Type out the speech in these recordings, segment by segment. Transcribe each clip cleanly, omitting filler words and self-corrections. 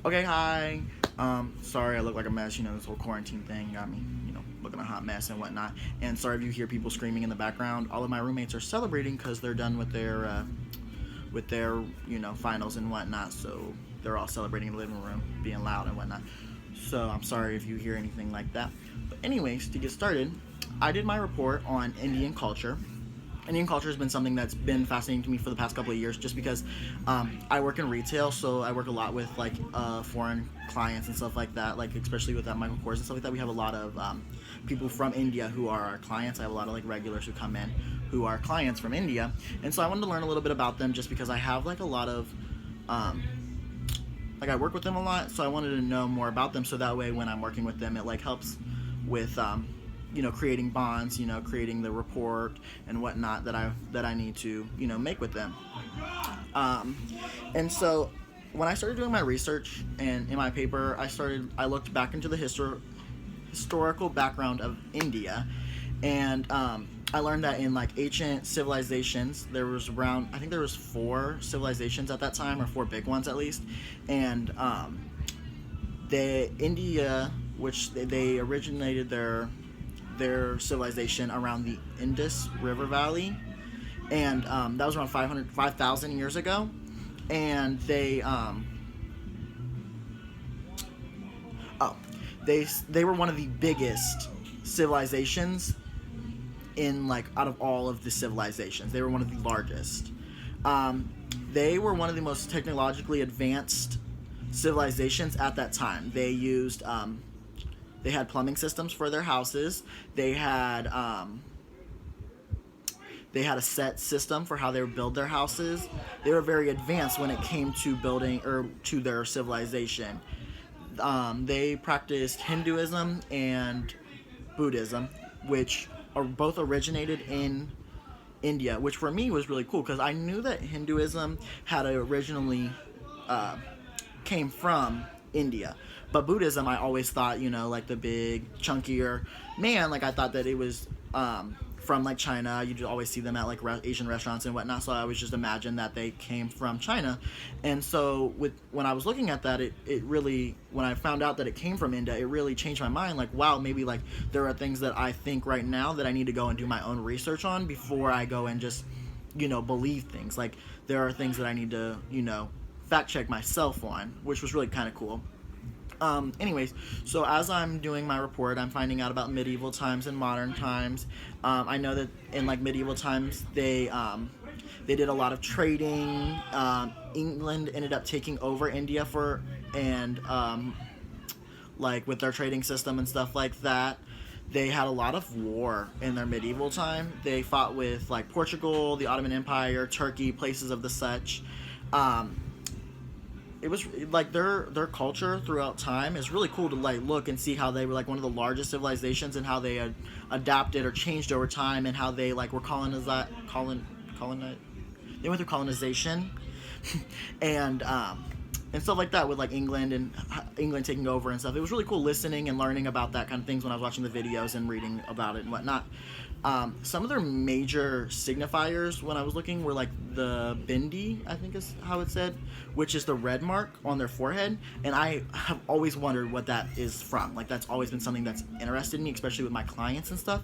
Okay, hi. Sorry I look like a mess. This whole quarantine thing got me, looking a hot mess and whatnot. And sorry if you hear people screaming in the background. All of my roommates are celebrating because they're done with their finals and whatnot. So they're all celebrating in the living room, being loud and whatnot. So I'm sorry if you hear anything like that. But anyways, to get started, I did my report on Indian culture. Indian culture has been something that's been fascinating to me for the past couple of years, just because I work in retail, so I work a lot with like foreign clients and stuff like that. Like especially with that Michael Kors and stuff like that, we have a lot of people from India who are our clients. I have a lot of like regulars who come in who are clients from India, and so I wanted to learn a little bit about them, just because I have like a lot of um, like I work with them a lot, so I wanted to know more about them, so that way when I'm working with them, it like helps with creating bonds, creating the report and whatnot that I need to make with them. Um, and so when I started doing my research and in my paper, I looked back into the historical background of India, and I learned that in like ancient civilizations, there was around, I think there was four civilizations at that time, or four big ones at least, and the India, which they originated their civilization around the Indus River Valley, and that was around 5,000 years ago, and oh, they were one of the biggest civilizations in like out of all of the civilizations. They were one of the largest. Um, they were one of the most technologically advanced civilizations at that time. They had plumbing systems for their houses. They had a set system for how they would build their houses. They were very advanced when it came to building or to their civilization. They practiced Hinduism and Buddhism, which are both originated in India, which for me was really cool because I knew that Hinduism had originally uh, came from India. But Buddhism, I always thought, like the big, chunkier man, like I thought that it was from like China. You just always see them at like Asian restaurants and whatnot. So I always just imagined that they came from China. And so when I was looking at that, it really, when I found out that it came from India, it really changed my mind. Like, wow, maybe like there are things that I think right now that I need to go and do my own research on before I go and just, believe things. Like there are things that I need to, fact check myself on, which was really kind of cool. Anyways, so as I'm doing my report, I'm finding out about medieval times and modern times. I know that in like medieval times, they did a lot of trading. England ended up taking over India and like with their trading system and stuff like that. They had a lot of war in their medieval time. They fought with like Portugal, the Ottoman Empire, Turkey, places of the such. Um, it was like their culture throughout time is really cool to like look and see how they were like one of the largest civilizations, and how they had adapted or changed over time, and how they like were they went through colonization and stuff like that, with like England taking over and stuff. It was really cool listening and learning about that kind of things when I was watching the videos and reading about it and whatnot. Some of their major signifiers when I was looking were like the bindi, I think is how it said, which is the red mark on their forehead. And I have always wondered what that is from. Like that's always been something that's interested me, especially with my clients and stuff.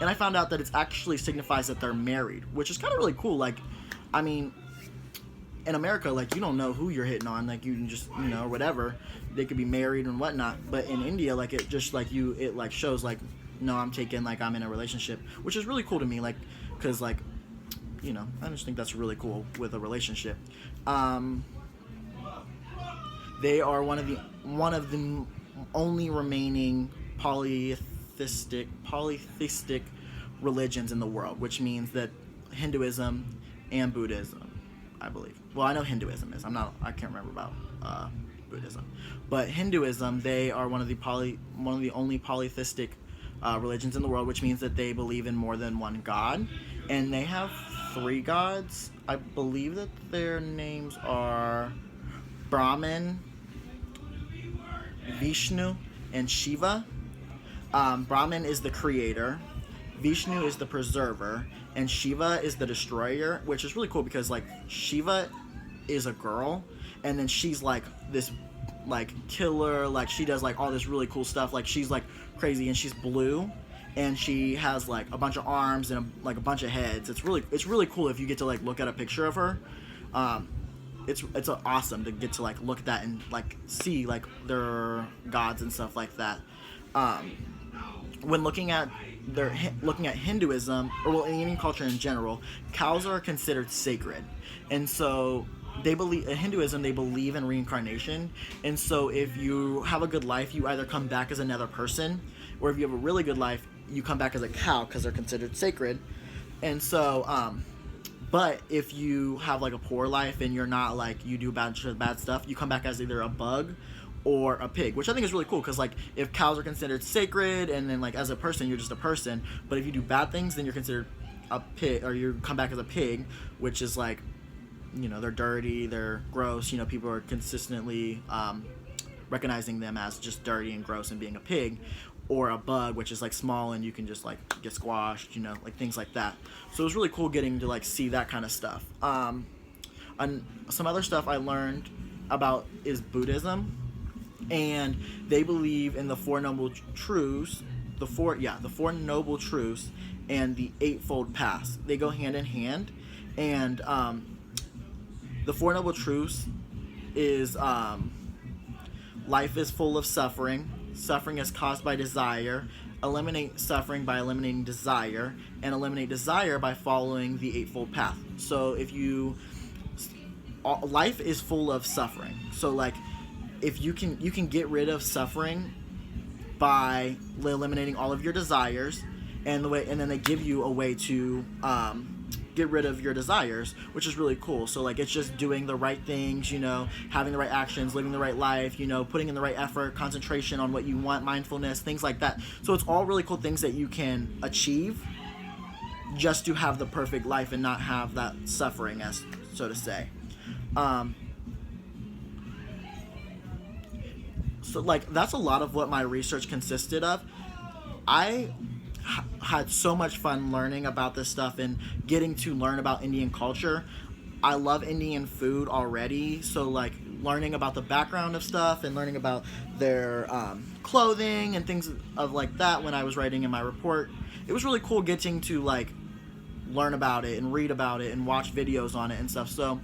And I found out that it actually signifies that they're married, which is kind of really cool. Like, I mean, in America, like you don't know who you're hitting on, like you can just whatever, they could be married and whatnot. But in India, like it just like it like shows like, no, I'm taken, like I'm in a relationship, which is really cool to me, like because like I just think that's really cool with a relationship. Um, they are one of the only remaining polytheistic religions in the world, which means that Hinduism and Buddhism, I believe. Well, I know Hinduism is. I can't remember about Buddhism, but Hinduism, they are one of the only polytheistic religions in the world, which means that they believe in more than one god, and they have three gods. I believe that their names are Brahman, Vishnu, and Shiva. Brahman is the creator, Vishnu is the preserver, and Shiva is the destroyer, which is really cool because like Shiva is a girl, and then she's like this like killer, like she does like all this really cool stuff, like she's like crazy and she's blue and she has like a bunch of arms and like a bunch of heads. It's really cool if you get to like look at a picture of her. It's awesome to get to like look at that and like see like their gods and stuff like that. When looking at Hinduism, or well, Indian culture in general, cows are considered sacred, and so they believe in Hinduism. They believe in reincarnation, and so if you have a good life, you either come back as another person, or if you have a really good life, you come back as a cow because they're considered sacred. And so, but if you have like a poor life and you're not like you do bad stuff, you come back as either a bug or a pig, which I think is really cool because like if cows are considered sacred and then like as a person you're just a person, but if you do bad things then you're considered a pig, or you come back as a pig, which is like, you know, they're dirty, they're gross, you know, people are consistently recognizing them as just dirty and gross and being a pig, or a bug, which is like small and you can just like get squashed, you know, like things like that. So it was really cool getting to like see that kind of stuff. And some other stuff I learned about is Buddhism, and they believe in the Four Noble Truths, the Four Noble Truths, and the Eightfold Paths. They go hand in hand, and the Four Noble Truths is life is full of suffering. Suffering is caused by desire. Eliminate suffering by eliminating desire, and eliminate desire by following the Eightfold Path. So if you, life is full of suffering. So like, if you can get rid of suffering by eliminating all of your desires, and then they give you a way to get rid of your desires, which is really cool. So like, it's just doing the right things, you know, having the right actions, living the right life, you know, putting in the right effort, concentration on what you want, mindfulness, things like that. So it's all really cool things that you can achieve just to have the perfect life and not have that suffering, as so to say. So like, that's a lot of what my research consisted of. I had so much fun learning about this stuff and getting to learn about Indian culture. I love Indian food already, so like learning about the background of stuff and learning about their clothing and things of like that when I was writing in my report, it was really cool getting to like learn about it and read about it and watch videos on it and stuff. So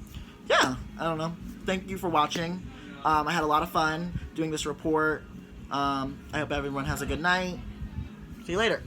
yeah, I don't know. Thank you for watching. I had a lot of fun doing this report. I hope everyone has a good night. See you later.